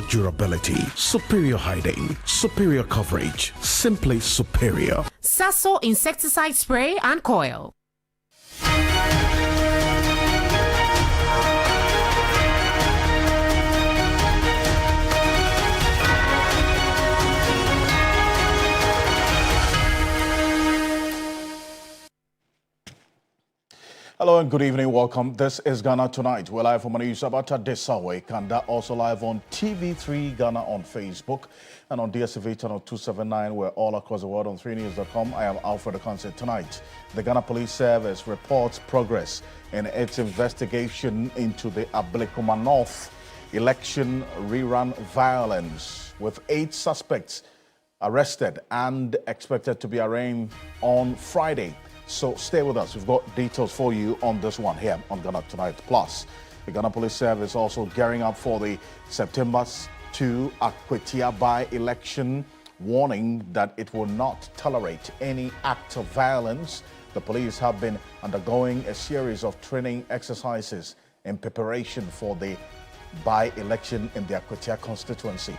Durability, superior hiding, superior coverage, simply superior. Sasso insecticide spray and coil. Hello and good evening. Welcome. This is Ghana Tonight. We're live from Sabata Desawe, Kanda, also live on TV3 Ghana on Facebook and on DSTV channel 279. We're all across the world on 3news.com. I am Alfred Ocansey. Tonight, the Ghana Police Service reports progress in its investigation into the Ablekuma North election rerun violence, with 8 suspects arrested and expected to be arraigned on Friday. So stay with us. We've got details for you on this one here on Ghana Tonight. Plus, the Ghana Police Service also gearing up for the September 2 Akwatia by-election, warning that it will not tolerate any act of violence. The police have been undergoing a series of training exercises in preparation for the by-election in the Akwatia constituency.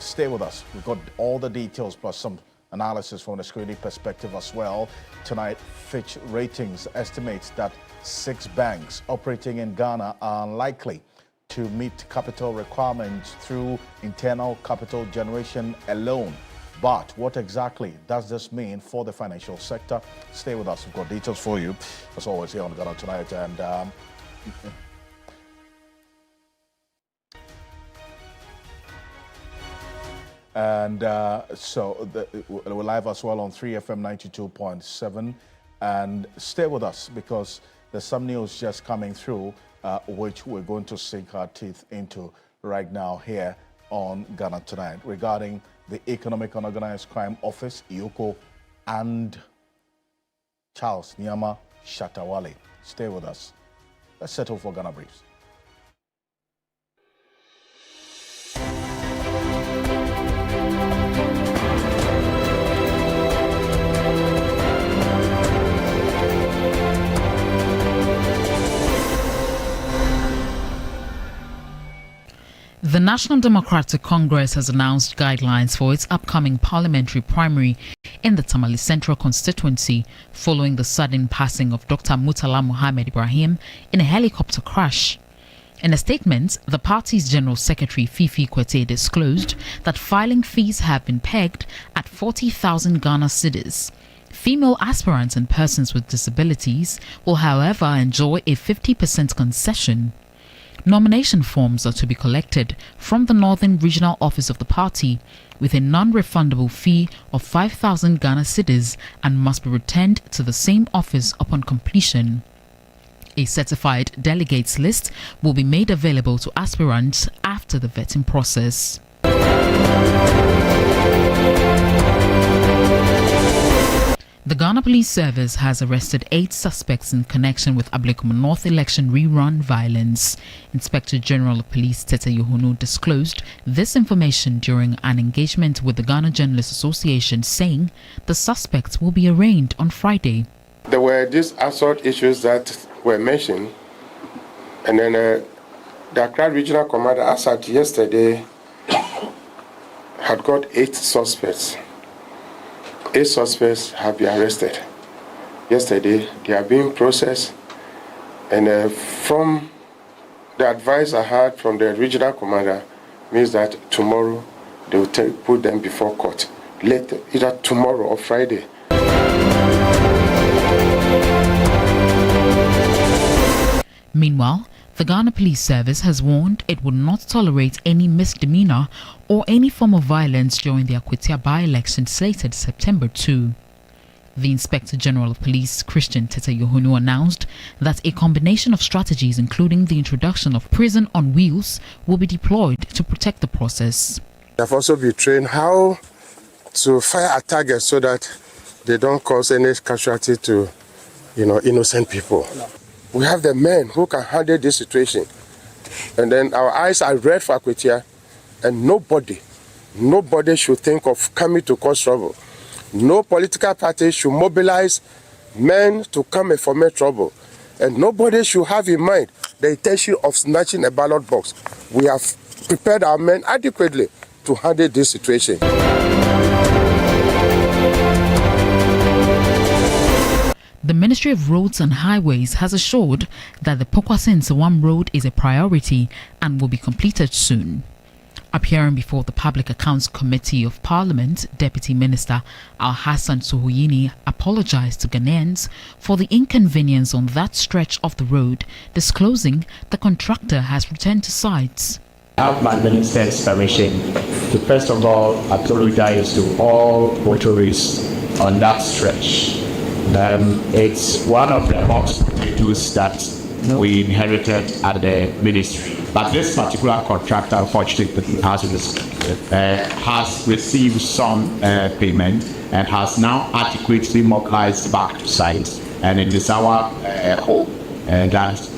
Stay with us. We've got all the details plus some analysis from the security perspective as well. Tonight, Fitch Ratings estimates that 6 banks operating in Ghana are unlikely to meet capital requirements through internal capital generation alone. But what exactly does this mean for the financial sector? Stay with us. We've got details for you, as always, here on Ghana Tonight. And so we're live as well on 3FM 92.7. And stay with us because there's some news just coming through, which we're going to sink our teeth into right now here on Ghana Tonight regarding the Economic and Organized Crime Office, EOCO, and Charles Nyama Shatta Wale. Stay with us. Let's settle for Ghana Briefs. The National Democratic Congress has announced guidelines for its upcoming parliamentary primary in the Tamale Central constituency following the sudden passing of Dr. Murtala Muhammad Ibrahim in a helicopter crash. In a statement, the party's General Secretary Fifi Kwete disclosed that filing fees have been pegged at 40,000 Ghana cedis. Female aspirants and persons with disabilities will, however, enjoy a 50% concession. Nomination forms are to be collected from the Northern Regional Office of the party with a non-refundable fee of 5,000 Ghana cedis and must be returned to the same office upon completion. A certified delegates list will be made available to aspirants after the vetting process. The Ghana Police Service has arrested 8 suspects in connection with Ablekuma North election rerun violence. Inspector General of Police Tete Yohunu disclosed this information during an engagement with the Ghana Journalists Association, saying the suspects will be arraigned on Friday. There were these assault issues that were mentioned, and then the Accra Regional Commander, as at yesterday, had got 8 suspects. 8 suspects have been arrested. Yesterday, they are being processed, and from the advice I had from the regional commander, means that tomorrow they will put them before court. Later, either tomorrow or Friday. Meanwhile, the Ghana Police Service has warned it will not tolerate any misdemeanor or any form of violence during the Akwatia by-election slated September 2. The Inspector General of Police, Christian Tete Yohunu, announced that a combination of strategies, including the introduction of prison on wheels, will be deployed to protect the process. They have also been trained how to fire at targets so that they don't cause any casualty to, innocent people. We have the men who can handle this situation. And then our eyes are red for Akwatia, and nobody should think of coming to cause trouble. No political party should mobilize men to come and foment trouble. And nobody should have in mind the intention of snatching a ballot box. We have prepared our men adequately to handle this situation. The Ministry of Roads and Highways has assured that the Pokwase-Nsawam Road is a priority and will be completed soon. Appearing before the Public Accounts Committee of Parliament, Deputy Minister Al-Hassan Suhuyini apologized to Ghanaians for the inconvenience on that stretch of the road, disclosing the contractor has returned to sites. I have my minister's permission to first of all apologize to all motorists on that stretch. It's one of the most issues that we inherited at the ministry. But this particular contractor, unfortunately, has received some payment and has now adequately mobilized back to site. And it is our hope that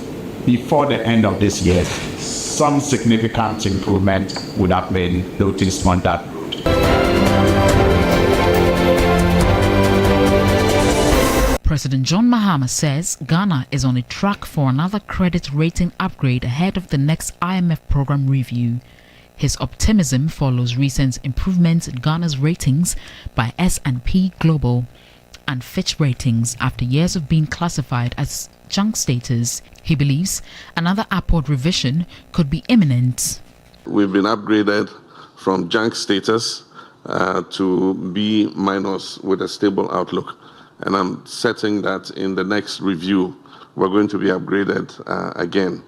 before the end of this year, some significant improvement would have been noticed on that road. President John Mahama says Ghana is on a track for another credit rating upgrade ahead of the next IMF program review. His optimism follows recent improvements in Ghana's ratings by S&P Global and Fitch Ratings after years of being classified as junk status. He believes another upward revision could be imminent. We've been upgraded from junk status to B- with a stable outlook. And I'm certain that in the next review, we're going to be upgraded again.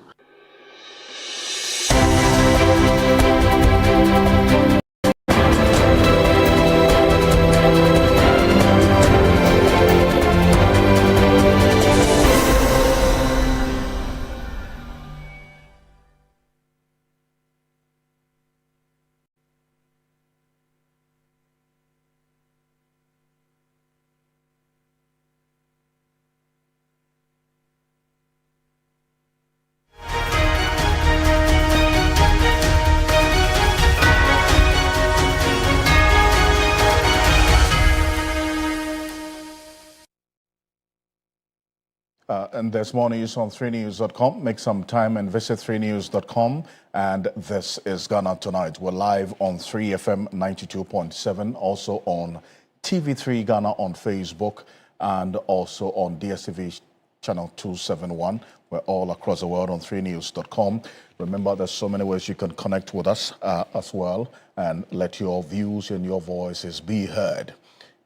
And there's more news on 3news.com. Make some time and visit 3news.com. And this is Ghana Tonight. We're live on 3FM 92.7, also on TV3 Ghana on Facebook, and also on DSTV channel 271. We're all across the world on 3news.com. Remember, there's so many ways you can connect with us as well and let your views and your voices be heard.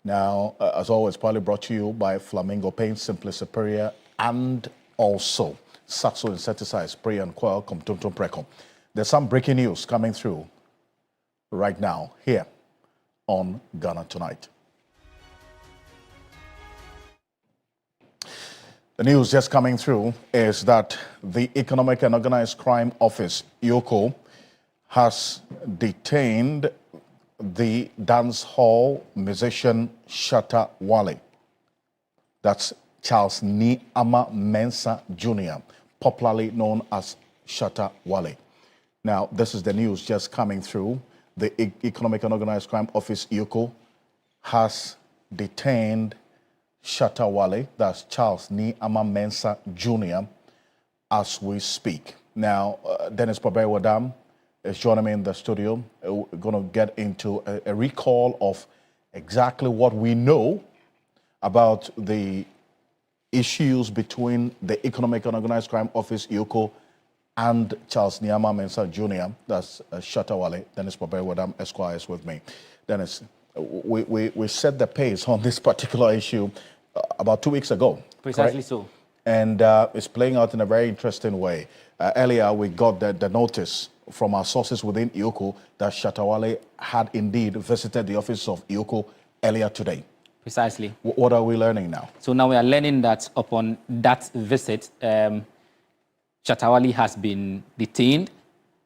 Now, as always, probably brought to you by Flamingo Paint, Simply Superior, and also Saxo Insecticide Spray and Coil Comtumtum Precom. There's some breaking news coming through right now here on Ghana Tonight. The news just coming through is that the Economic and Organized Crime Office, EOCO, has detained the dance hall musician Shatta Wale. That's Charles Niama Mensah Jr., popularly known as Shatta Wale. Now, this is the news just coming through. The Economic and Organized Crime Office, EOCO, has detained Shatta Wale, that's Charles Niama Mensah Jr., as we speak. Now, Dennis Pabewadam is joining me in the studio. We're going to get into a recall of exactly what we know about the issues between the Economic and Organized Crime Office, EOCO, and Charles Niama Mensah Jr., that's Shatta Wale. Dennis Pabewadam Esquire is with me. Dennis, we set the pace on this particular issue about 2 weeks ago. Precisely correct? so. And it's playing out in a very interesting way. Earlier, we got the notice from our sources within EOCO that Shatta Wale had indeed visited the office of EOCO earlier today. Precisely. What are we learning now? So now we are learning that upon that visit, Shatta Wale has been detained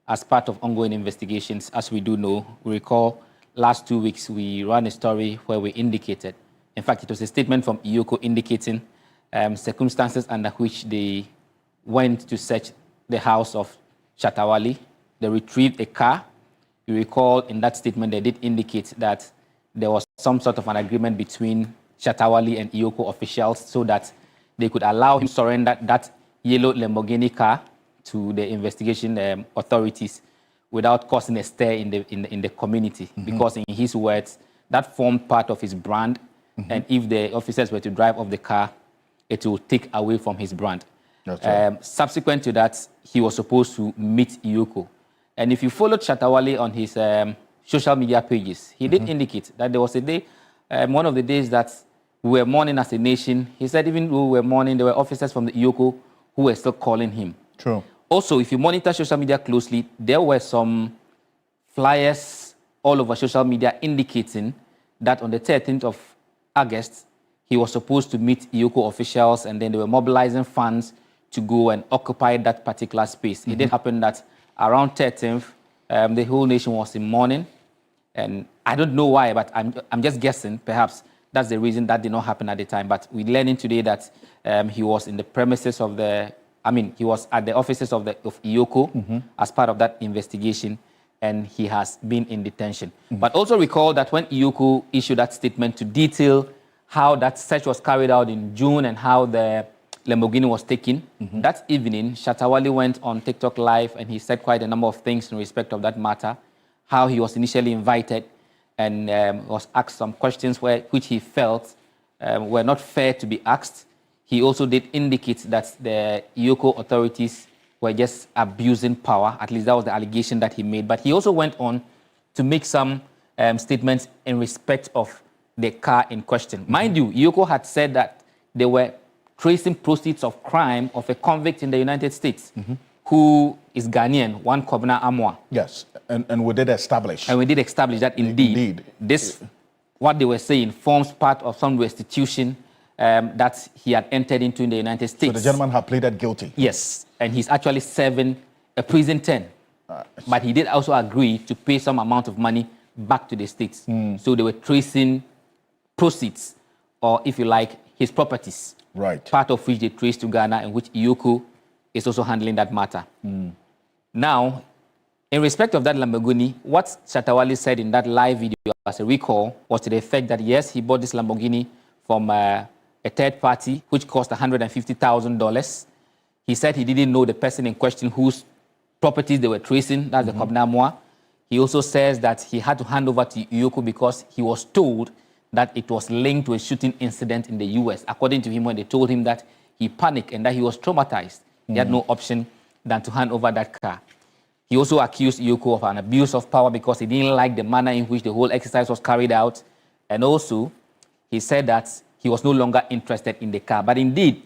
as part of ongoing investigations. As we do know, we recall last 2 weeks we ran a story where we indicated, in fact, it was a statement from EOCO indicating circumstances under which they went to search the house of Shatta Wale. They retrieved a car. You recall in that statement they did indicate that there was some sort of an agreement between Shatta Wale and EOCO officials so that they could allow him to surrender that yellow Lamborghini car to the investigation authorities. without causing a stir in the community, because in his words, that formed part of his brand, and if the officers were to drive off the car, it will take away from his brand. Right. Subsequent to that, he was supposed to meet EOCO. And if you followed Shatta Wale on his social media pages, he did indicate that there was a day, one of the days that we were mourning as a nation. He said even though we were mourning, there were officers from the EOCO who were still calling him. True. Also, if you monitor social media closely, there were some flyers all over social media indicating that on the 13th of August, he was supposed to meet EOCO officials, and then they were mobilizing funds to go and occupy that particular space. It did happen that around 13th, the whole nation was in mourning, and I don't know why, but I'm just guessing. Perhaps that's the reason that did not happen at the time. But we're learning today that he was in the premises of he was at the offices of EOCO as part of that investigation, and he has been in detention. But also recall that when EOCO issued that statement to detail how that search was carried out in June and how the Lamborghini was taken, that evening, Shatta Wale went on TikTok Live and he said quite a number of things in respect of that matter, how he was initially invited and was asked some questions which he felt were not fair to be asked. He also did indicate that the EOCO authorities were just abusing power. At least that was the allegation that he made. But he also went on to make some statements in respect of the car in question. Mind you, EOCO had said that they were tracing proceeds of crime of a convict in the United States who is Ghanaian, one Kobna Amwa. Yes, and we did establish. And we did establish that indeed. This, what they were saying, forms part of some restitution that he had entered into in the United States. So the gentleman had pleaded guilty? Yes, and he's actually serving a prison term. But he did also agree to pay some amount of money back to the States. So they were tracing proceeds, or if you like, his properties. Right. Part of which they traced to Ghana, and which EOCO is also handling that matter. Now, in respect of that Lamborghini, what Shatta Wale said in that live video, as a recall, was to the effect that yes, he bought this Lamborghini from a third party, which cost $150,000. He said he didn't know the person in question whose properties they were tracing, that's the Kobna. He also says that he had to hand over to EOCO because he was told that it was linked to a shooting incident in the US. According to him, when they told him that, he panicked and that he was traumatized. He had no option than to hand over that car. He also accused EOCO of an abuse of power because he didn't like the manner in which the whole exercise was carried out. And also, he said that he was no longer interested in the car. But indeed,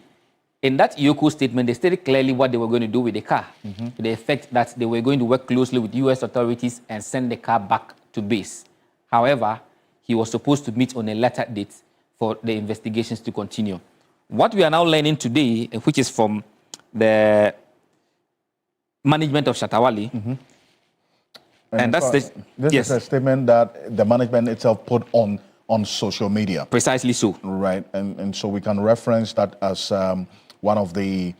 in that EOCO statement, they stated clearly what they were going to do with the car, to the effect that they were going to work closely with US authorities and send the car back to base. However, he was supposed to meet on a later date for the investigations to continue. What we are now learning today, which is from the management of Shatta Wale, and that's this is a statement that the management itself put on social media. Precisely so. Right, and so we can reference that as one of the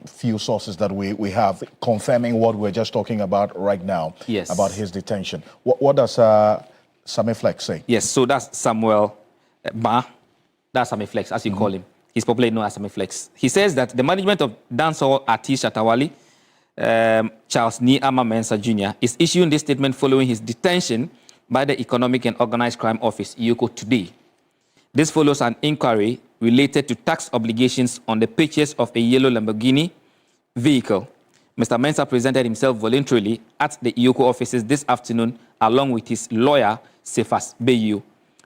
few sources that we have confirming what we're just talking about right now, about his detention. What does Sammy Flex say? Yes, so that's Samuel Ma. That's Sammy Flex, as you call him. He's popularly known as Sammy Flex. He says that the management of dancehall artist Shatta Wale, Charles Niama Mensah Jr., is issuing this statement following his detention by the Economic and Organized Crime Office, EOCO, today. This follows an inquiry related to tax obligations on the purchase of a yellow Lamborghini vehicle. Mr. Mensah presented himself voluntarily at the EOCO offices this afternoon along with his lawyer, Cephas Bayu,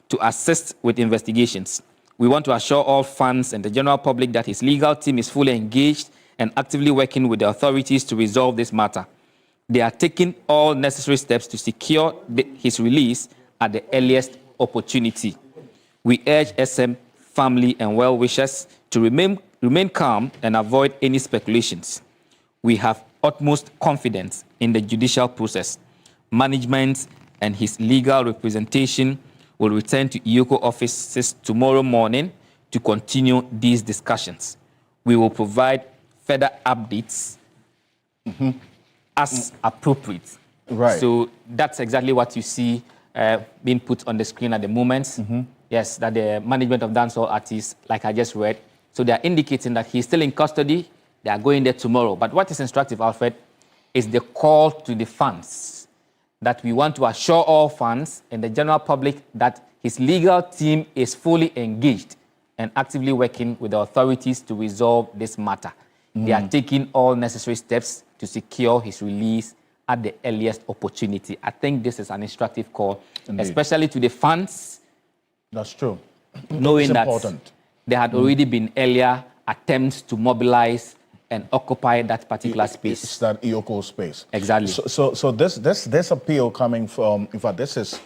to assist with investigations. We want to assure all fans and the general public that his legal team is fully engaged and actively working with the authorities to resolve this matter. They are taking all necessary steps to secure his release at the earliest opportunity. We urge SM family and well-wishers to remain calm and avoid any speculations. We have utmost confidence in the judicial process. Management and his legal representation will return to EOCO offices tomorrow morning to continue these discussions. We will provide further updates as appropriate. Right. So that's exactly what you see being put on the screen at the moment. Yes, that the management of dancehall artists, like I just read, so they are indicating that he's still in custody. They are going there tomorrow. But what is instructive, Alfred, is the call to the fans that we want to assure all fans and the general public that his legal team is fully engaged and actively working with the authorities to resolve this matter. They are taking all necessary steps to secure his release at the earliest opportunity. I think this is an instructive call, especially to the fans. That's true. Knowing that there had already been earlier attempts to mobilize and occupy that particular space. It's that EOCO space. Exactly. So this appeal coming from, in fact, this is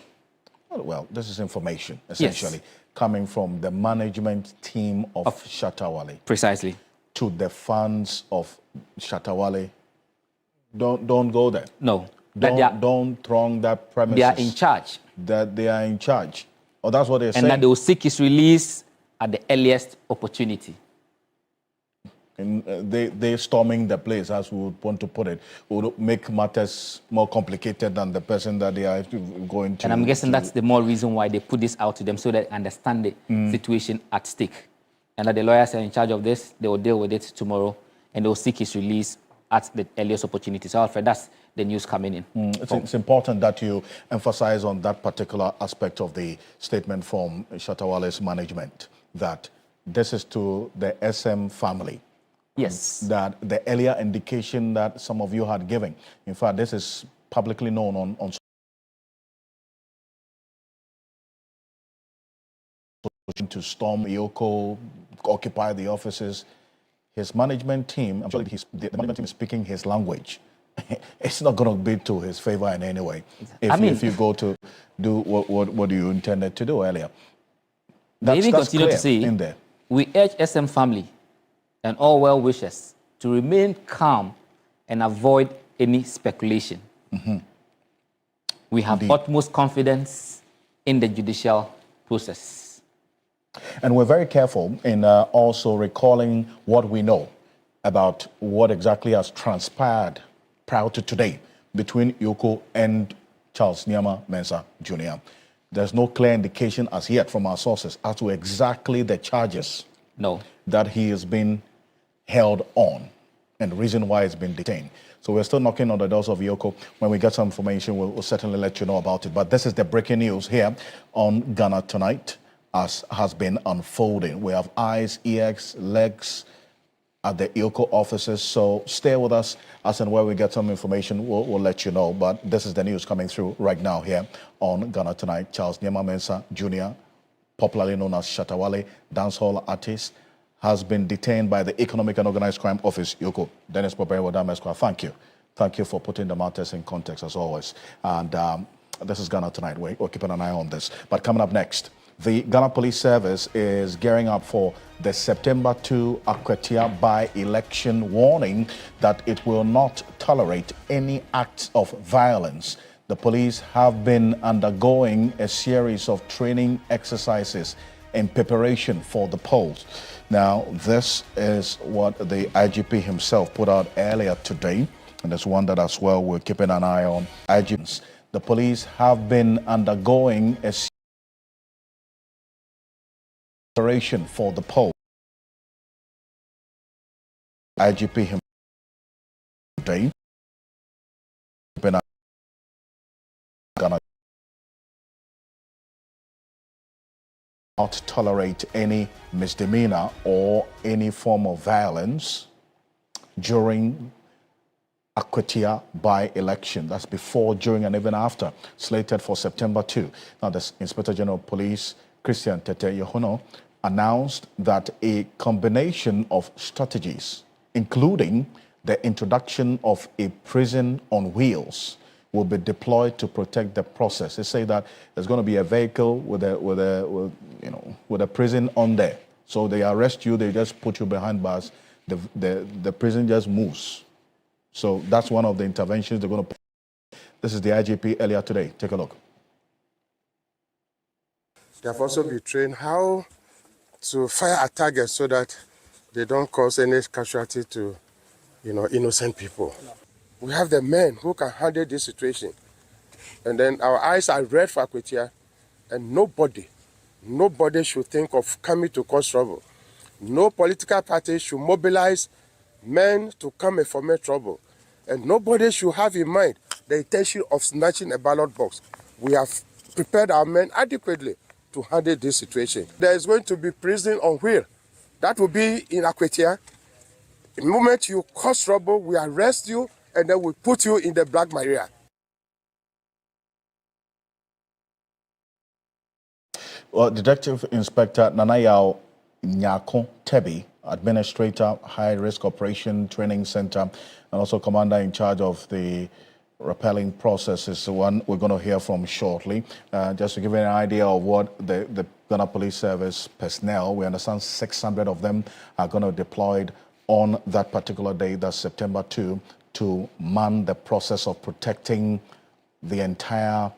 information, essentially, coming from the management team of Shatta Wale. Precisely. To the fans of Shatta Wale. Don't go there. No. Don't throng that premises. They are in charge. That they are in charge. Oh, that's what they're saying. And that they will seek his release at the earliest opportunity. And they storming the place, as we would want to put it, would make matters more complicated than the person that they are going to. And I'm guessing that's the more reason why they put this out to them, so that they understand the situation at stake. And that the lawyers are in charge of this, they will deal with it tomorrow, and they will seek his release at the earliest opportunity. So, Alfred, that's the news coming in. It's important that you emphasize on that particular aspect of the statement from Shatta Wale's management, that this is to the SM family. Yes. That the earlier indication that some of you had given. In fact, this is publicly known on to storm EOCO, occupy the offices. His management team, I'm sure the management team is speaking his language. It's not going to be to his favor in any way. If you go to do what you intended to do earlier. They even continue to say, in there. We urge SM family and all well-wishers to remain calm and avoid any speculation. We have utmost confidence in the judicial process. And we're very careful in also recalling what we know about what exactly has transpired prior to today between EOCO and Charles Nyama Mensah Jr. There's no clear indication as yet from our sources as to exactly the charges that he has been held on and the reason why he's been detained. So we're still knocking on the doors of EOCO. When we get some information, we'll certainly let you know about it. But this is the breaking news here on Ghana Tonight, as has been unfolding. We have eyes, ears, legs at the EOCO offices. So stay with us as and where we get some information, we'll let you know. But this is the news coming through right now here on Ghana Tonight. Charles Nyama Mensah Jr., popularly known as Shatta Wale, dancehall artist, has been detained by the Economic and Organized Crime Office, EOCO. Dennis Boberi, thank you. Thank you for putting the matters in context, as always. And this is Ghana Tonight. We're keeping an eye on this. But coming up next, the Ghana Police Service is gearing up for the September 2 Akwatia by-election, warning that it will not tolerate any acts of violence. The police have been undergoing a series of training exercises in preparation for the polls. Now, this is what the IGP himself put out earlier today, and there's one that as well we're keeping an eye on. IGPs. The police have been undergoing a preparation for the poll. IGP himself today, not tolerate any misdemeanor or any form of violence during Akwatia by-election. That's before, during, and even after, slated for September 2. Now, the Inspector General of Police, Christian Tete Yohono, announced that a combination of strategies, including the introduction of a prison on wheels, will be deployed to protect the process. They say that there's going to be a vehicle with a prison on there. So they arrest you, they just put you behind bars. The prison just moves. So that's one of the interventions they're going to. This is the IGP earlier today. Take a look. They have also been trained how to fire at targets so that they don't cause any casualty to, innocent people. We have the men who can handle this situation. And then our eyes are red for Akwatia, and nobody should think of coming to cause trouble. No political party should mobilize men to come and foment trouble. and nobody should have in mind the intention of snatching a ballot box. We have prepared our men adequately to handle this situation. There is going to be prison on wheel. That will be in Akwatia. The moment you cause trouble, we arrest you and then we put you in the Black Maria. Well, Detective Inspector Nanayao Nyako Tebi, Administrator, High Risk Operation Training Center, and also Commander in charge of the rappelling process, is the one we're going to hear from shortly. Just to give you an idea of what the Ghana Police Service personnel, we understand 600 of them are going to be deployed on that particular day, that's September 2, to man the process of protecting the entire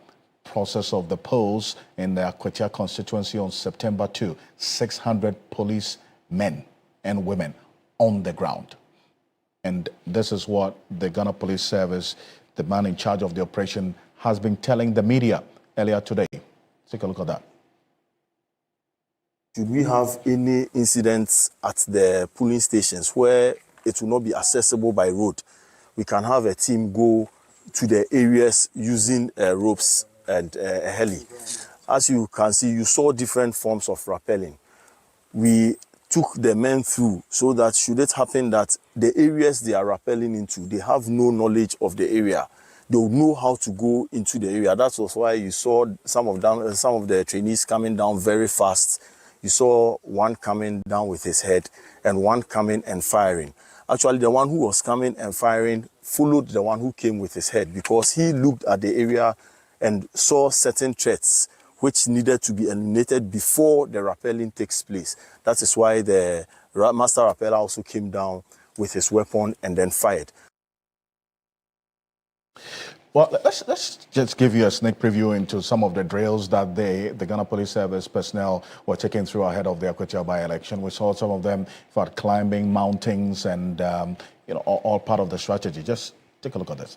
process of the polls in the Akwatia constituency on September 2. 600 police men and women on the ground. And this is what the Ghana Police Service, the man in charge of the operation, has been telling the media earlier today. Take a look at that. Should we have any incidents at the polling stations where it will not be accessible by road, we can have a team go to the areas using ropes and a heli. As you can see, you saw different forms of rappelling. We took the men through so that should it happen that the areas they are rappelling into, they have no knowledge of the area, they will know how to go into the area. That was why you saw some of the trainees coming down very fast. You saw one coming down with his head and one coming and firing. Actually, the one who was coming and firing followed the one who came with his head because he looked at the area and saw certain threats which needed to be eliminated before the rappelling takes place. That is why the master rappeller also came down with his weapon and then fired. Well, let's just give you a sneak preview into some of the drills that the Ghana Police Service personnel were taking through ahead of the Akwatia by-election. We saw some of them for climbing mountains and all part of the strategy. Just take a look at this.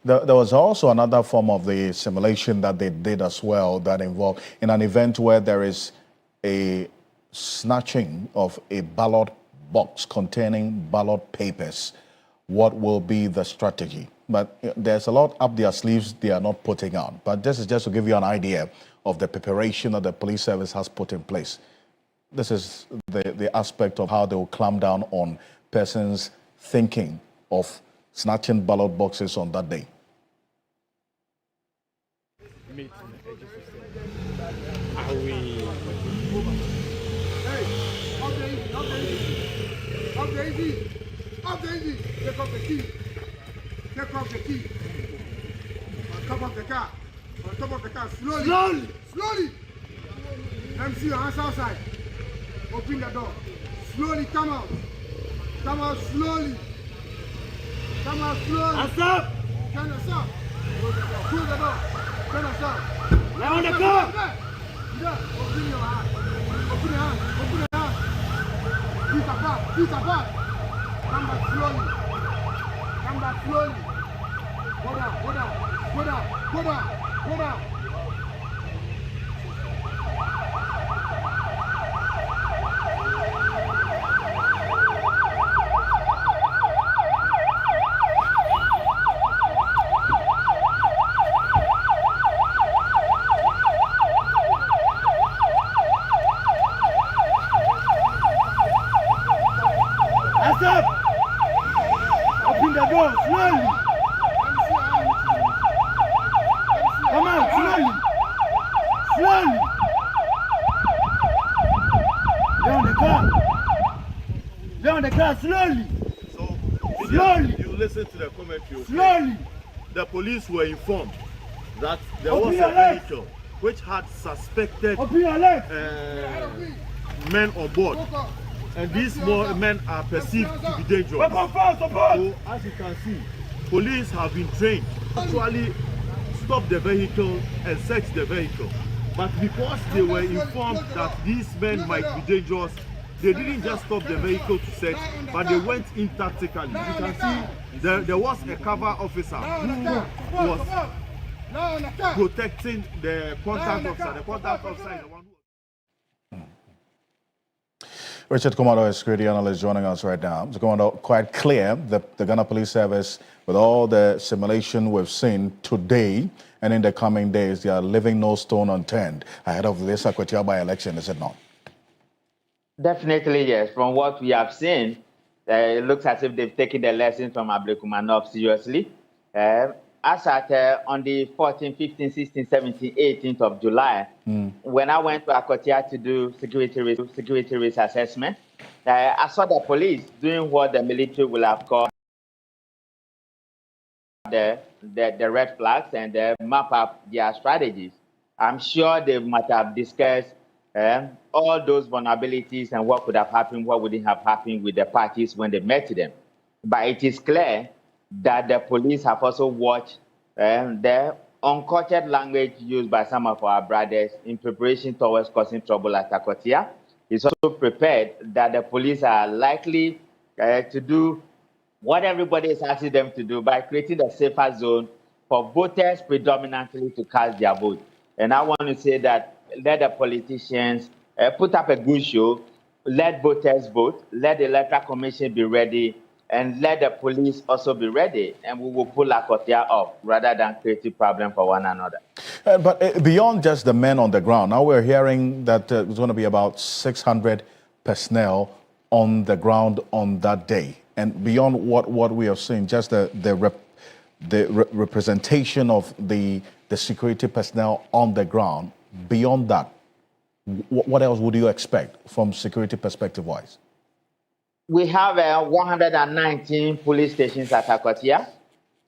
There was also another form of the simulation that they did as well that involved in an event where there is a snatching of a ballot box containing ballot papers. What will be the strategy? But there's a lot up their sleeves they are not putting on. But this is just to give you an idea of the preparation that the police service has put in place. This is the aspect of how they will clamp down on persons thinking of snatching ballot boxes on that day. Take off the key. Take off the key. On top of the car. On top of the car. Slowly. Slowly. Slowly. MC, your hands outside. Open the door. Slowly come out. Come out slowly. Come out slowly. Hands up. Turn us up. Close the door. Turn us up. Now on the car. Open your hand. Open your hand. Open your hand. Feet apart. Feet apart. Come back slowly. Come back slowly. Go down. Go down. Go down. Go down. Go down. slowly. So, Slowly. you listen to the commentary. Okay? Slowly. The police were informed that there Open was your a legs. vehicle which had suspected Open your legs. men on board. And these men are perceived to be dangerous. Weapon first, support. So, as you can see, police have been trained to actually stop the vehicle and search the vehicle. But because they were informed that these men might be dangerous, they didn't just stop the vehicle to search, but they went in tactically. You can see there was a cover officer who was protecting the contact officer. The contact officer is the one who... Richard Komado is security analyst joining us right now. It's going out quite clear that the Ghana Police Service, with all the simulation we've seen today and in the coming days, they are leaving no stone unturned ahead of this Akwatia by-election, is it not? Definitely, yes. From what we have seen, it looks as if they've taken the lessons from Ablekuma seriously. As at on the 14th, 15th, 16th, 17th, 18th of July, when I went to Akwatia to do security risk assessment, I saw the police doing what the military will have called the red flags and map up their strategies. I'm sure they might have discussed all those vulnerabilities and what could have happened, what wouldn't have happened with the parties when they met them. But it is clear that the police have also watched the uncultured language used by some of our brothers in preparation towards causing trouble at Akwatia. It's also prepared that the police are likely to do what everybody is asking them to do by creating a safer zone for voters predominantly to cast their vote. And I want to say that let the politicians put up a good show, let voters vote, let the Electoral Commission be ready, and let the police also be ready, and we will pull Akwatia off rather than create a problem for one another. But beyond just the men on the ground, now we're hearing that there's going to be about 600 personnel on the ground on that day. And beyond what we have seen, just the representation of the security personnel on the ground, beyond that, what else would you expect from security perspective-wise? We have 119 police stations at Akwatia.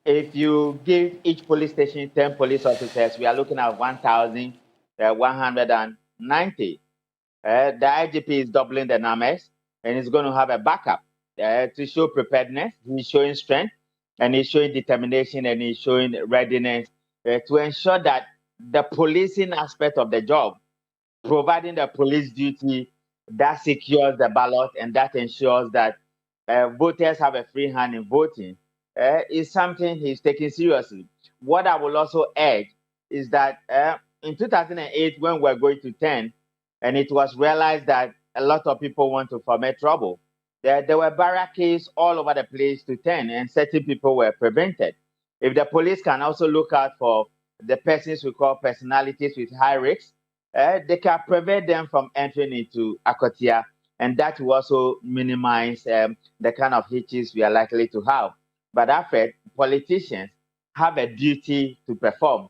If you give each police station 10 police officers, we are looking at 1,190. The IGP is doubling the numbers, and he's going to have a backup to show preparedness. He's showing strength, and he's showing determination, and he's showing readiness to ensure that the policing aspect of the job, providing the police duty that secures the ballot and that ensures that voters have a free hand in voting, is something he's taking seriously. What I will also add is that in 2008, when we were going to 10, and it was realized that a lot of people want to foment trouble, there were barricades all over the place to 10, and certain people were prevented. If the police can also look out for the persons we call personalities with high risks, they can prevent them from entering into Akwatia, and that will also minimize the kind of hitches we are likely to have. But Alfred, politicians have a duty to perform,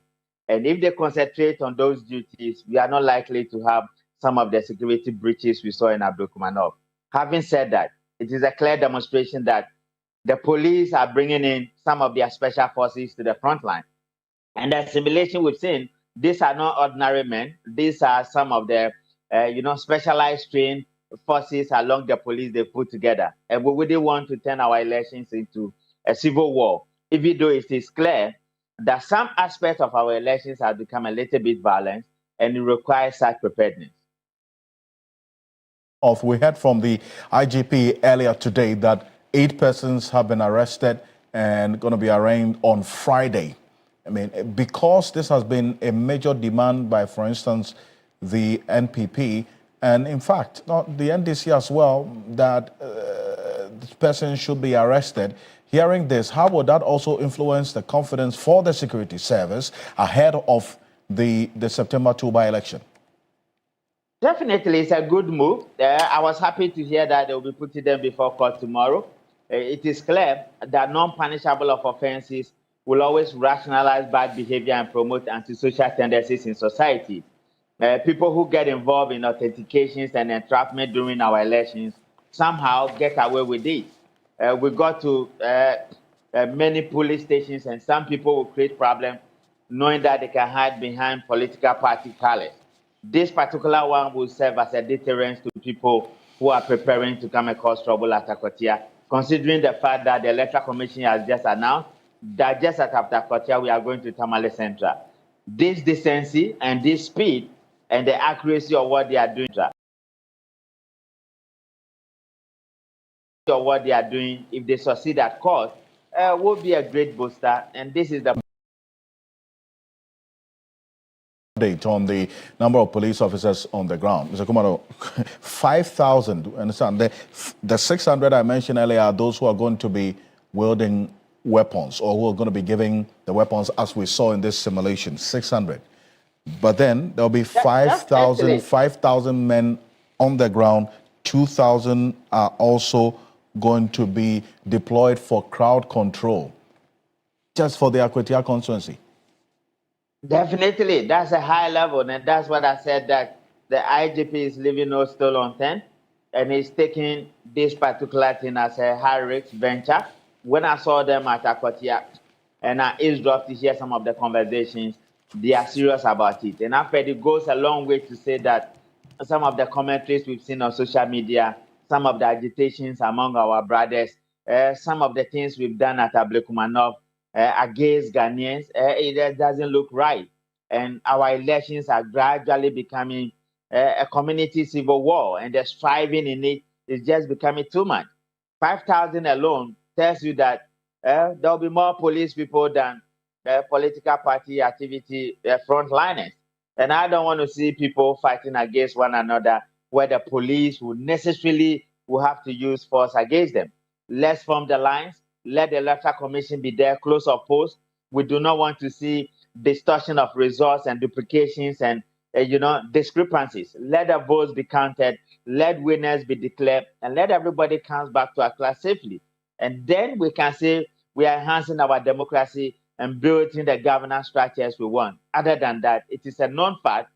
and if they concentrate on those duties, we are not likely to have some of the security breaches we saw in Ablekuma. Having said that, it is a clear demonstration that the police are bringing in some of their special forces to the front line. And the simulation we've seen, these are not ordinary men. These are some of the, specialized trained forces along the police they put together. And we wouldn't want to turn our elections into a civil war, even though it is clear that some aspects of our elections have become a little bit violent, and it requires such preparedness. We heard from the IGP earlier today that 8 persons have been arrested and going to be arraigned on Friday. I mean, because this has been a major demand by, for instance, the NPP, and in fact, not the NDC as well, that this person should be arrested. Hearing this, how would that also influence the confidence for the security service ahead of the September 2 by-election? Definitely, it's a good move. I was happy to hear that they will be putting them before court tomorrow. It is clear that non-punishable offenses will always rationalize bad behavior and promote antisocial tendencies in society. People who get involved in authentications and entrapment during our elections somehow get away with it. We got to many police stations, and some people will create problems knowing that they can hide behind political party colors. This particular one will serve as a deterrent to people who are preparing to come across trouble at Akwatia, considering the fact that the Electoral Commission has just announced that just at Akwatia, we are going to Tamale Central. This decency and this speed and the accuracy of what they are doing, if they succeed at court, will be a great booster. And this is the update on the number of police officers on the ground. Mr. Kumaro, 5,000, understand? The 600 I mentioned earlier are those who are going to be wielding weapons or who are going to be giving the weapons as we saw in this simulation, 600. But then there'll be 5,000 men on the ground. 2,000 are also going to be deployed for crowd control, just for the Akwatia constituency. Definitely, that's a high level, and that's what I said, that the IGP is leaving no stone unturned, and he's taking this particular thing as a high-risk venture. When I saw them at Akwatia, and I eavesdropped to hear some of the conversations, they are serious about it. And after it goes a long way to say that some of the commentaries we've seen on social media, some of the agitations among our brothers, some of the things we've done at Ablekuma against Ghanaians, it doesn't look right. And our elections are gradually becoming a community civil war, and the striving in it is just becoming too much. 5,000 alone tells you that there'll be more police people than political party activity frontliners. And I don't want to see people fighting against one another where the police will necessarily have to use force against them. Let's form the lines. Let the Electoral Commission be there, close up post. We do not want to see distortion of results and duplications and discrepancies. Let the votes be counted. Let winners be declared, and let everybody come back to our class safely. And then we can say we are enhancing our democracy and building the governance structures we want. Other than that, it is a known fact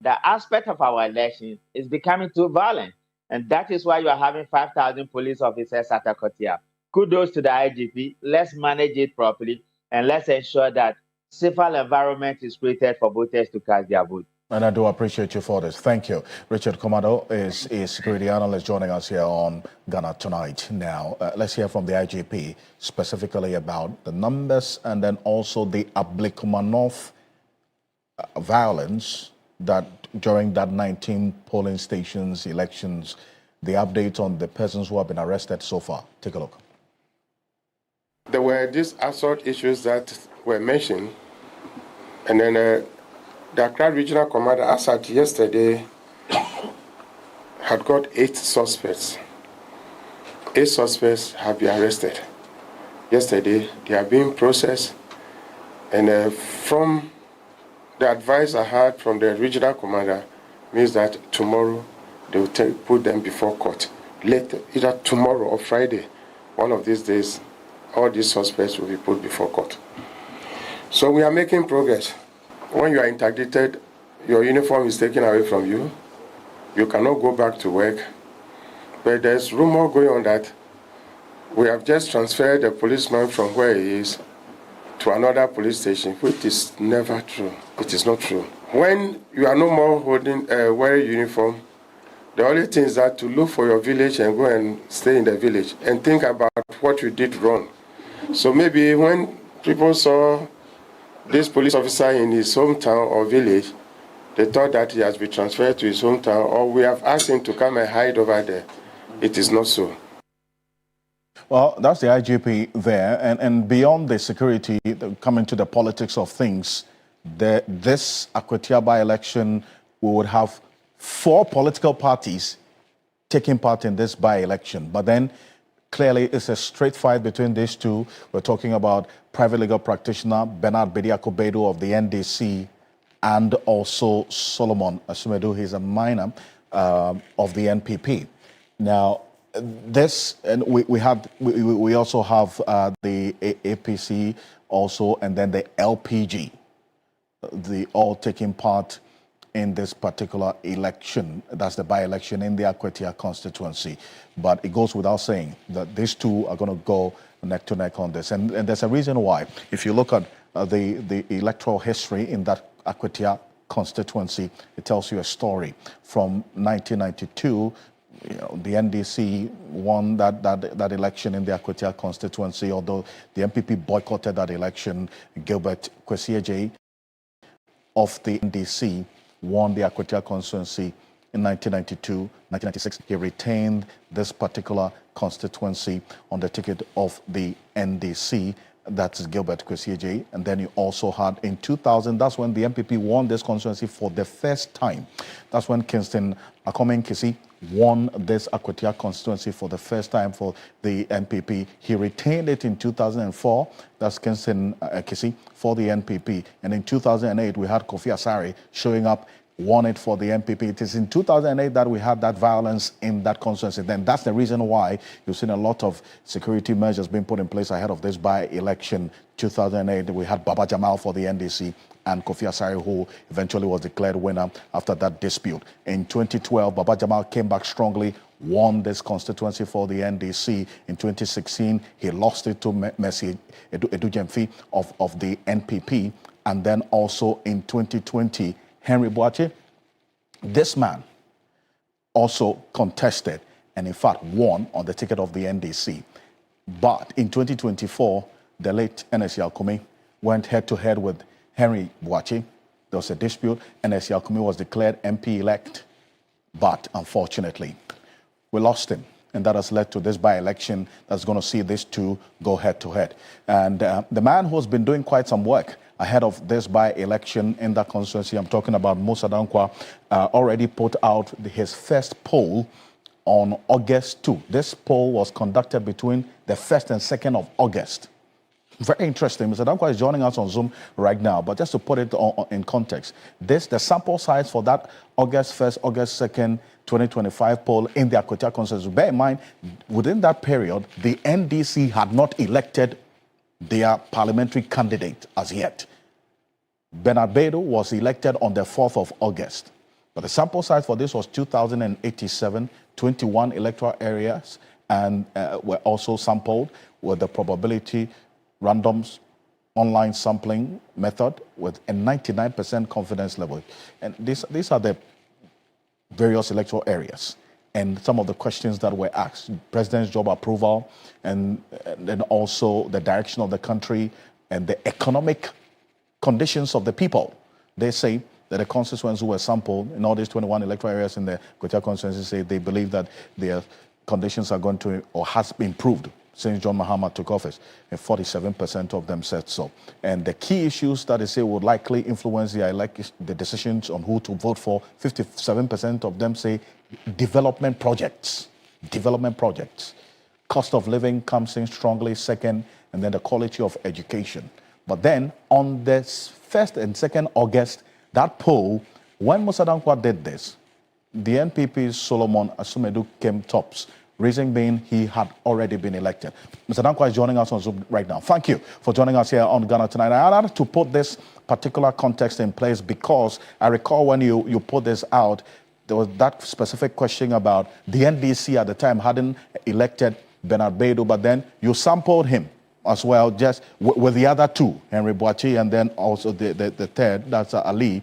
that aspect of our elections is becoming too violent. And that is why you are having 5,000 police officers at Akwatia. Kudos to the IGP. Let's manage it properly, and let's ensure that safer environment is created for voters to cast their vote. And I do appreciate you for this. Thank you. Richard Komado is a security analyst joining us here on Ghana Tonight. Now, let's hear from the IGP specifically about the numbers and then also the Ablekuma North violence that during that 19 polling stations elections, the update on the persons who have been arrested so far. Take a look. There were these assault issues that were mentioned, and then the Accra Regional Commander, as at yesterday, had got 8 suspects. 8 suspects have been arrested. Yesterday, they are being processed, and from the advice I had from the Regional Commander means that tomorrow they will put them before court. Later, either tomorrow or Friday, one of these days, all these suspects will be put before court. So we are making progress. When you are interdicted, your uniform is taken away from you. You cannot go back to work. But there's rumor going on that we have just transferred the policeman from where he is to another police station, which is never true. It is not true. When you are no more wearing uniform, the only thing is that to look for your village and go and stay in the village and think about what you did wrong. So maybe when people saw this police officer in his hometown or village, they thought that he has been transferred to his hometown, or we have asked him to come and hide over there. It is not so. Well, that's the IGP there. And beyond the security, coming to the politics of things, this Akwatia by-election, we would have 4 political parties taking part in this by-election. But then clearly it's a straight fight between these two. We're talking about private legal practitioner Bernard Bediako-Bedu of the NDC and also Solomon Asumedu, he's a minor of the NPP. Now, this, and we also have the APC also, and then the LPG, all taking part in this particular election. That's the by-election in the Akwatia constituency. But it goes without saying that these two are going to go neck to neck on this. And there's a reason why. If you look at the electoral history in that Akwatia constituency, it tells you a story. From 1992, the NDC won that election in the Akwatia constituency, although the MPP boycotted that election. Gilbert Kwesi of the NDC won the Akwatia constituency in 1992, 1996. He retained this particular constituency on the ticket of the NDC. That's Gilbert Kwesi. And then you also had in 2000, that's when the MPP won this constituency for the first time. That's when Kingston Akomenkisi won this Akwatia constituency for the first time for the NPP. He retained it in 2004. That's Kingston Kisi for the NPP. And in 2008, we had Kofi Asare showing up, won it for the NPP. It is in 2008 that we had that violence in that constituency. Then that's the reason why you've seen a lot of security measures being put in place ahead of this by-election. 2008, we had Baba Jamal for the NDC and Kofi Asare, who eventually was declared winner after that dispute. In 2012, Baba Jamal came back strongly, won this constituency for the NDC. In 2016, he lost it to Mercy Edujemfi of the NPP. And then also in 2020, Henry Boache, this man also contested and in fact won on the ticket of the NDC. But in 2024, the late NSC Alkumi went head-to-head with Henry Boache. There was a dispute. NSC Alkumi was declared MP-elect, but unfortunately, we lost him. And that has led to this by-election that's going to see these two go head-to-head. And the man who's been doing quite some work ahead of this by-election in that constituency, I'm talking about Musa Dankwa, already put out his first poll on August 2. This poll was conducted between the 1st and 2nd of August. Very interesting. Mr. Dankwa is joining us on Zoom right now, but just to put it in context, the sample size for that August 1st, August 2nd, 2025 poll in the Akwatia constituency, bear in mind, within that period, the NDC had not elected their parliamentary candidate as yet. Bernard Bedo was elected on the 4th of August. But the sample size for this was 2,087, 21 electoral areas, and were also sampled with the probability randoms online sampling method with a 99% confidence level. And these are the various electoral areas. And some of the questions that were asked, president's job approval, and then also the direction of the country and the economic conditions of the people. They say that the constituents who were sampled in all these 21 electoral areas in the Akwatia constituency say they believe that their conditions are going to or has improved since John Mahama took office, and 47% of them said so. And the key issues that they say would likely influence the decisions on who to vote for, 57% of them say development projects. Development projects. Cost of living comes in strongly second, and then the quality of education. But then on this 1st and 2nd August, that poll, when Musa Dankwa did this, the NPP's Solomon Asumedu came tops. Reason being, he had already been elected. Mr. Dankwa is joining us on Zoom right now. Thank you for joining us here on Ghana Tonight. I had to put this particular context in place because I recall when you put this out, there was that specific question about the NDC at the time hadn't elected Bernard Bedo, but then you sampled him as well, just with the other two, Henry Boache, and then also the third, that's Ali,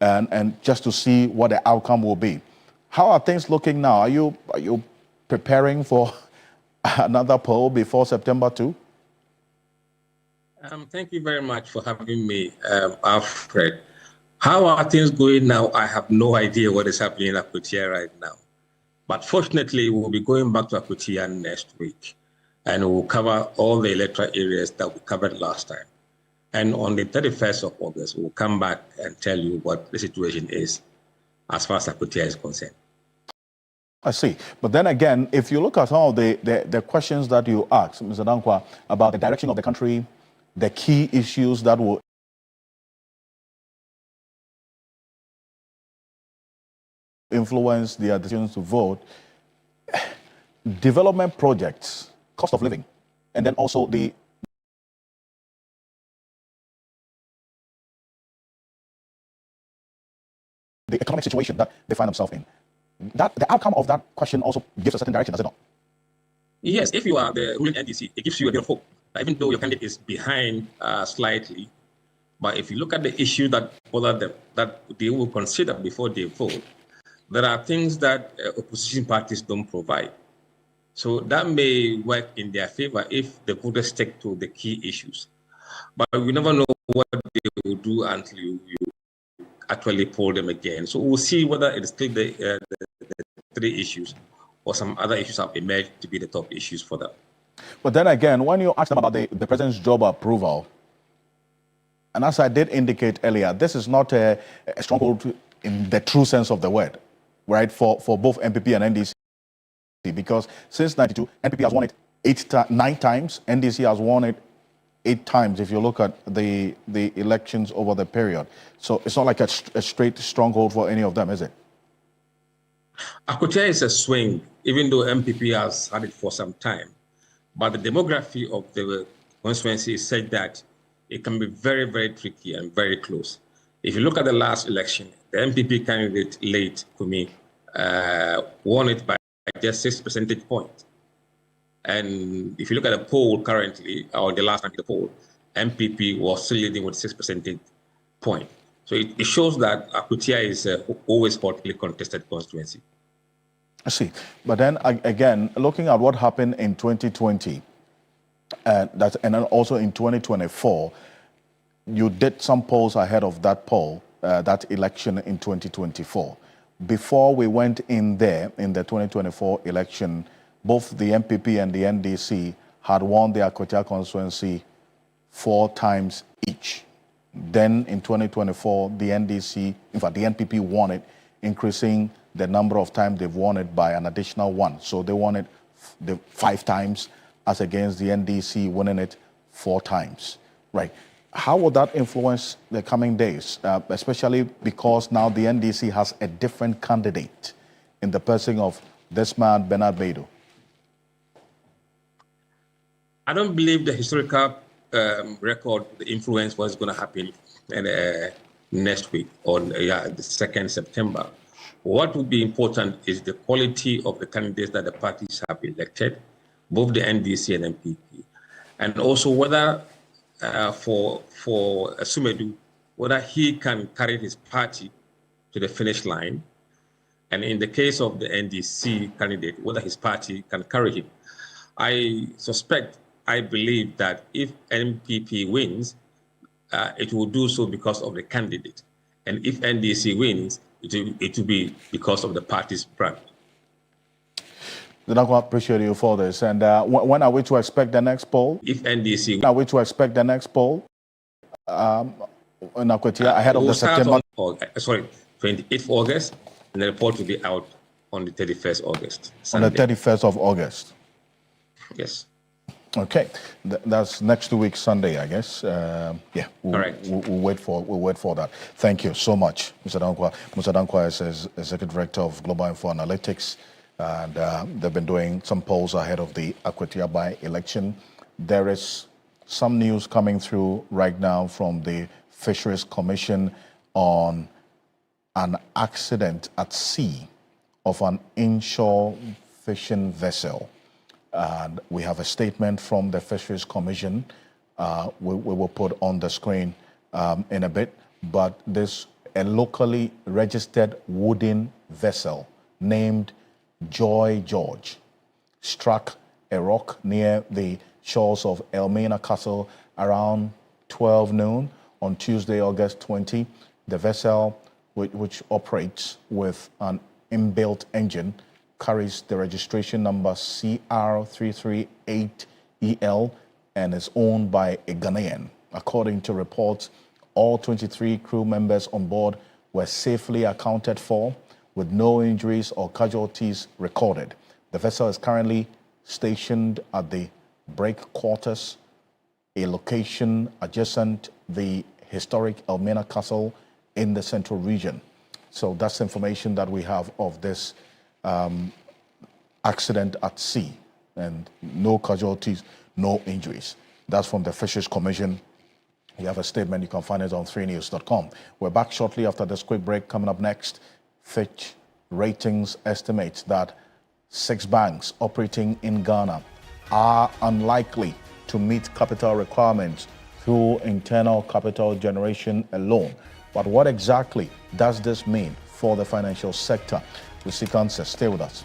and just to see what the outcome will be. How are things looking now? Are you preparing for another poll before September 2? Thank you very much for having me, Alfred. How are things going now? I have no idea what is happening in Akwatia right now. But fortunately, we'll be going back to Akwatia next week, and we'll cover all the electoral areas that we covered last time. And on the 31st of August, we'll come back and tell you what the situation is as far as Akwatia is concerned. I see. But then again, if you look at all the questions that you asked, Mr. Dankwa, about the direction of the country, the key issues that will influence their decisions to vote, development projects, cost of living, and then also the the economic situation that they find themselves in. That the outcome of that question also gives a certain direction, does it not? Yes, if you are the ruling NDC, it gives you a bit of hope, even though your candidate is behind slightly. But if you look at the issue that bother them, that they will consider before they vote, there are things that opposition parties don't provide. So that may work in their favor if the voters stick to the key issues. But we never know what they will do until you actually poll them again. So we'll see whether it is still the three issues or some other issues have emerged to be the top issues for them. But then again, when you ask them about the president's job approval, and as I did indicate earlier, this is not a stronghold in the true sense of the word, right, for both MPP and NDC, because since 92, NPP has won it 9 times, NDC has won it 8 times if you look at the elections over the period. So it's not like a straight stronghold for any of them, is it? Akwatia is a swing, even though MPP has had it for some time. But the demography of the constituency is such that it can be very, very tricky and very close. If you look at the last election, the MPP candidate late for me won it by just 6 percentage points. And if you look at the poll currently, or the last time the poll, MPP was still leading with 6 percentage points. So it shows that Akwatia is always hotly contested constituency. I see. But then again, looking at what happened in 2020, and then also in 2024, you did some polls ahead of that poll, that election in 2024. Before we went in there, in the 2024 election, both the MPP and the NDC had won the Akwatia constituency 4 times each. Then in 2024, the NDC, in fact, the NPP won it, increasing the number of times they've won it by an additional 1. So they won it 5 times as against the NDC winning it 4 times. Right. How will that influence the coming days, especially because now the NDC has a different candidate in the person of this man, Bernard Baidu? I don't believe the historical record, the influence what's going to happen next week on the 2nd September. What would be important is the quality of the candidates that the parties have elected, both the NDC and MPP, and also whether for Sumedu, whether he can carry his party to the finish line, and in the case of the NDC candidate, whether his party can carry him. I believe that if MPP wins, it will do so because of the candidate. And if NDC wins, it will be because of the party's brand. I appreciate you for this. And when are we to expect the next poll? If NDC... When are we to expect the next poll in Akwatia ahead of the September? 28th August, and the report will be out on the 31st August. Sunday. On the 31st of August? Yes. Okay, that's next week Sunday, I guess. Yeah, we'll wait for that. Thank you so much, Mr. Dankwa. Mr. Dankwa is Executive Director of Global Info Analytics, and they've been doing some polls ahead of the Akwatia by-election. There is some news coming through right now from the Fisheries Commission on an accident at sea of an inshore fishing vessel. And we have a statement from the Fisheries Commission we will put on the screen in a bit. But this a locally registered wooden vessel named Joy George struck a rock near the shores of Elmina Castle around 12 noon on Tuesday, August 20. The vessel, which operates with an inbuilt engine, carries the registration number CR338EL and is owned by a Ghanaian. According to reports, all 23 crew members on board were safely accounted for with no injuries or casualties recorded. The vessel is currently stationed at the breakwaters, a location adjacent the historic Elmina Castle in the central region. So that's information that we have of this accident at sea, and no casualties, no injuries. That's from the Fisheries Commission You have a statement. You can find it on 3news.com. We're back shortly after this quick break. Coming up next, Fitch Ratings estimates that 6 banks operating in Ghana are unlikely to meet capital requirements through internal capital generation alone. But what exactly does this mean for the financial sector? We seek answers. Stay with us.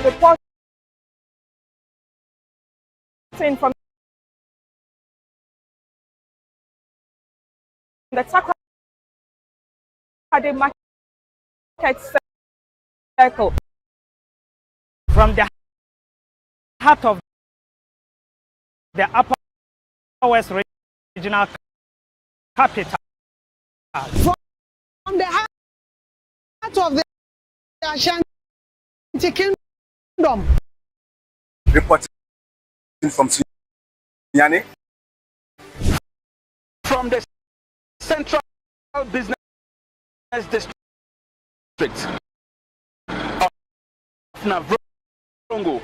reporting from the Takoradi Market Circle, from the heart of the Upper West Regional Capital. From the heart of the Ashanti Kingdom. Reporting from Sinyani. From the Central Business District of Navrongo.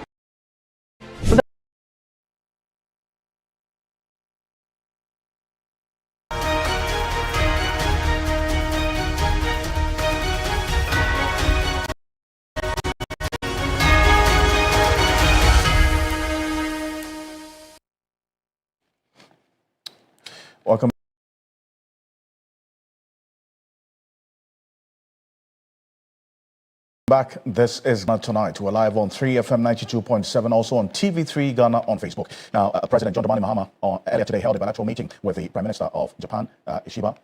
Welcome back. This is Ghana Tonight. We're live on 3FM 92.7, also on TV3 Ghana on Facebook. Now, President John Dramani Mahama earlier today held a bilateral meeting with the Prime Minister of Japan, Ishiba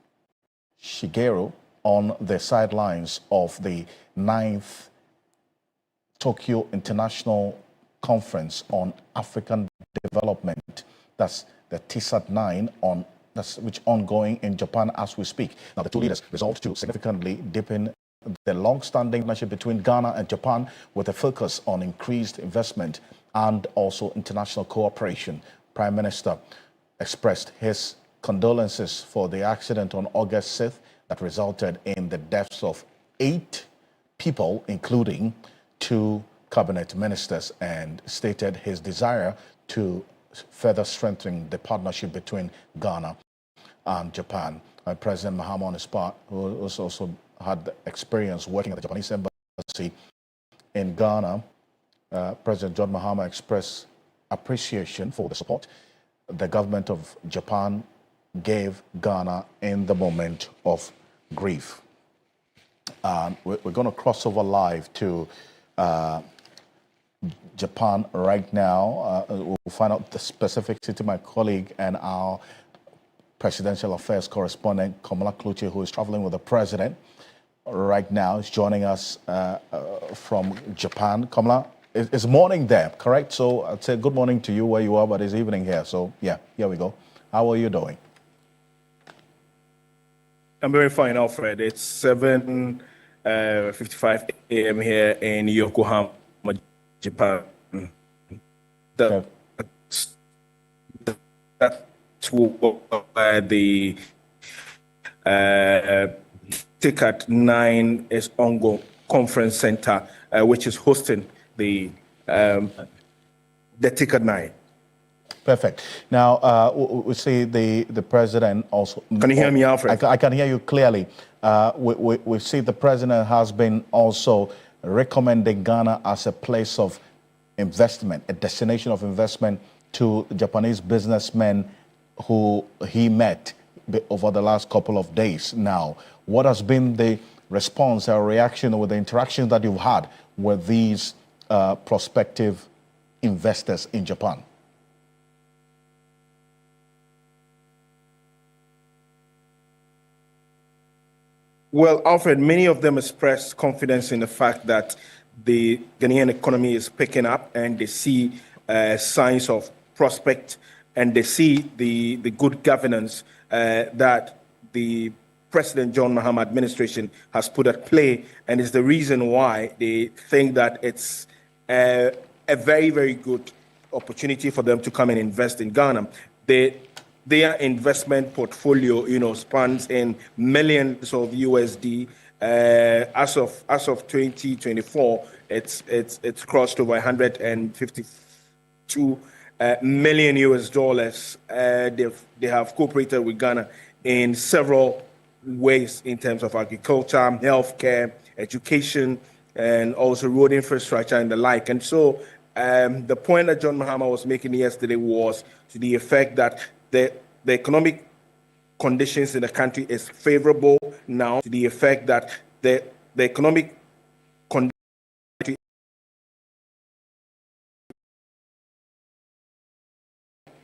Shigeru, on the sidelines of the 9th Tokyo International Conference on African Development. That's the TISAT-9 which ongoing in Japan as we speak. Now, the two leaders resolved to significantly deepen the long-standing partnership between Ghana and Japan with a focus on increased investment and also international cooperation. Prime Minister expressed his condolences for the accident on August 6th that resulted in the deaths of 8 people, including 2 cabinet ministers, and stated his desire to further strengthen the partnership between Ghana and Japan. President Mahama, on his part, who also had experience working at the Japanese embassy in Ghana, President John Mahama expressed appreciation for the support the government of Japan gave Ghana in the moment of grief. We're going to cross over live to Japan right now. We'll find out the specific city. My colleague and our presidential affairs correspondent, Kamala Kluche, who is traveling with the president right now, is joining us from Japan. Kamala, it's morning there, correct? So I'd say good morning to you where you are, but it's evening here. So yeah, here we go. How are you doing? I'm very fine, Alfred. It's 7:55 a.m. here in Yokohama, Japan. That's where the TICAT-9 is ongoing conference center, which is hosting the TICAT-9. Perfect. Now, we see the president also... Can you hear me, Alfred? I can hear you clearly. We see the president has been also recommending Ghana as a place of investment, a destination of investment to Japanese businessmen who he met over the last couple of days now. What has been the response or reaction with the interactions that you've had with these prospective investors in Japan? Well, Alfred, many of them expressed confidence in the fact that the Ghanaian economy is picking up, and they see signs of prospect, and they see the good governance that the President John Mahama administration has put at play, and is the reason why they think that it's a very, very good opportunity for them to come and invest in Ghana. Their investment portfolio, spans in millions of USD. As of 2024, it's crossed over 152 million US dollars. They have cooperated with Ghana in several ways in terms of agriculture, healthcare, education, and also road infrastructure and the like. And so the point that John Mahama was making yesterday was to the effect that the economic conditions in the country is favorable now, to the effect that the economic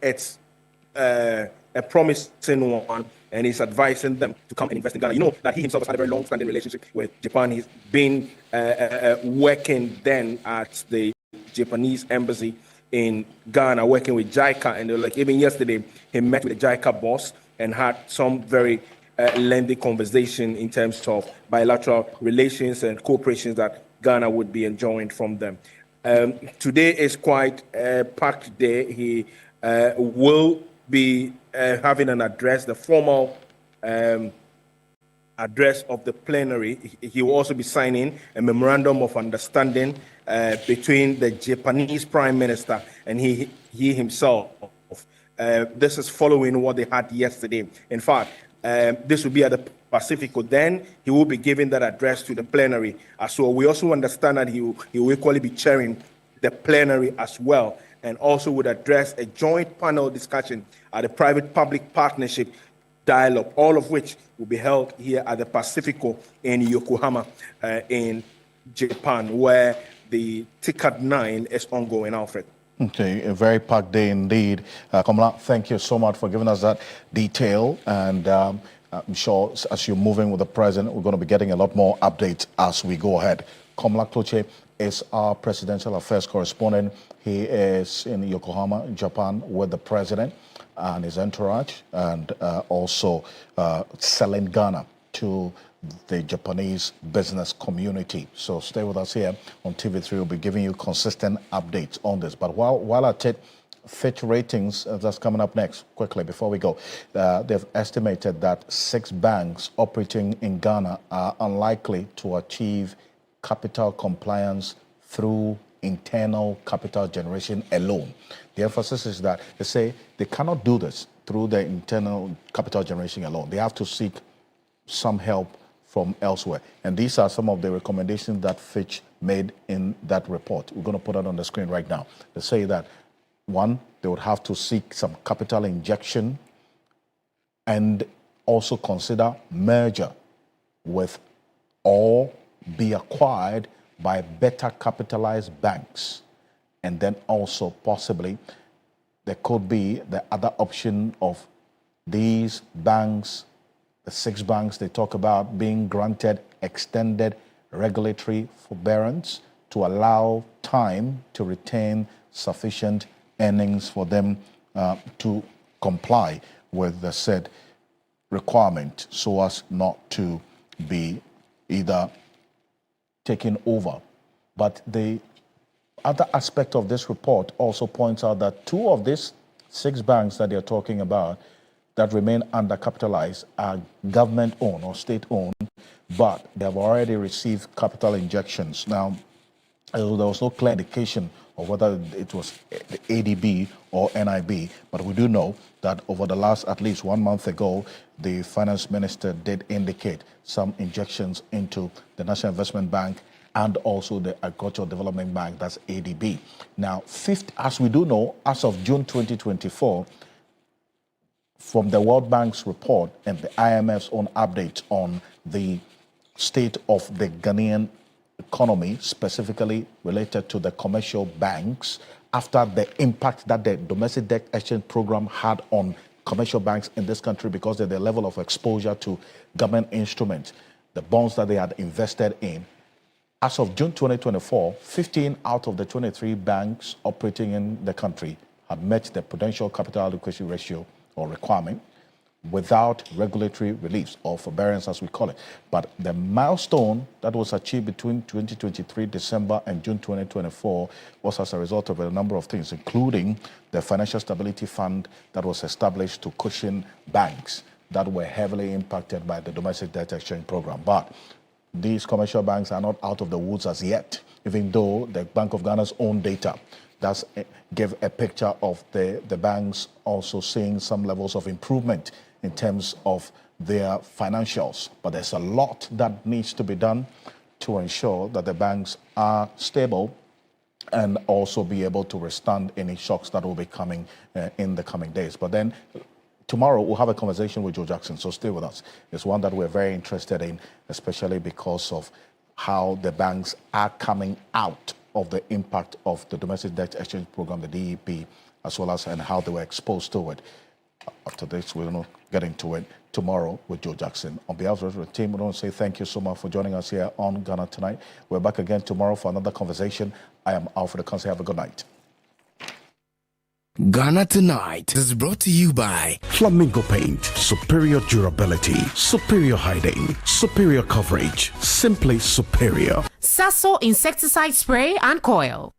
it's a promising one, and he's advising them to come and invest in Ghana. You know that he himself has had a very long-standing relationship with Japan. He's been working then at the Japanese embassy in Ghana, working with JICA, and like even yesterday, he met with the JICA boss and had some very lengthy conversation in terms of bilateral relations and cooperations that Ghana would be enjoying from them. Today is quite a packed day. He will be having an address, the formal address of the plenary. He will also be signing a memorandum of understanding between the Japanese Prime Minister and he himself. This is following what they had yesterday. In fact, this will be at the Pacifico. Then he will be giving that address to the plenary. So we also understand that he will equally be chairing the plenary as well, and also would address a joint panel discussion at a private-public partnership dialogue, all of which will be held here at the Pacifico in Yokohama in Japan, where the TICAD 9 is ongoing, Alfred. Okay, a very packed day indeed. Komla, thank you so much for giving us that detail. And I'm sure as you're moving with the president, we're going to be getting a lot more updates as we go ahead. Komla Toche is our presidential affairs correspondent. He is in Yokohama, Japan, with the president and his entourage, and also selling Ghana to the Japanese business community. So stay with us here on TV3. We'll be giving you consistent updates on this. But while at it, Fitch ratings, that's coming up next, quickly before we go. They've estimated that 6 banks operating in Ghana are unlikely to achieve capital compliance through internal capital generation alone. The emphasis is that they say they cannot do this through the internal capital generation alone. They have to seek some help from elsewhere. And these are some of the recommendations that Fitch made in that report. We're going to put it on the screen right now. They say that, 1, they would have to seek some capital injection and also consider merger with or be acquired by better capitalized banks. And then also possibly there could be the other option of these banks, the 6 banks they talk about, being granted extended regulatory forbearance to allow time to retain sufficient earnings for them to comply with the said requirement, so as not to be either taken over. But the other aspect of this report also points out that 2 of these 6 banks that they're talking about that remain undercapitalized are government-owned or state-owned, but they have already received capital injections. Now, there was no clear indication of whether it was the ADB or NIB, but we do know that over the last, at least 1 month ago, the finance minister did indicate some injections into the National Investment Bank and also the Agricultural Development Bank, that's ADB. Now, as we do know, as of June 2024, from the World Bank's report and the IMF's own update on the state of the Ghanaian economy, specifically related to the commercial banks, after the impact that the domestic debt exchange program had on commercial banks in this country because of their level of exposure to government instruments, the bonds that they had invested in. As of June 2024, 15 out of the 23 banks operating in the country had met the prudential capital adequacy ratio or requirement without regulatory reliefs or forbearance, as we call it. But the milestone that was achieved between 2023 December and June 2024 was as a result of a number of things, including the Financial Stability Fund that was established to cushion banks that were heavily impacted by the domestic debt exchange program. But these commercial banks are not out of the woods as yet, even though the Bank of Ghana's own data does give a picture of the banks also seeing some levels of improvement in terms of their financials. But there's a lot that needs to be done to ensure that the banks are stable and also be able to withstand any shocks that will be coming in the coming days. But then tomorrow we'll have a conversation with Joe Jackson, so stay with us. It's one that we're very interested in, especially because of how the banks are coming out of the impact of the domestic debt exchange program, the DEP, as well as and how they were exposed to it. After this, we're going to get into it tomorrow with Joe Jackson. On behalf of the team, we want to say thank you so much for joining us here on Ghana Tonight. We're back again tomorrow for another conversation. I am Alfred Ocansey. Have a good night. Ghana Tonight is brought to you by Flamingo Paint. Superior durability, superior hiding, superior coverage, simply superior. Sasso insecticide spray and coil.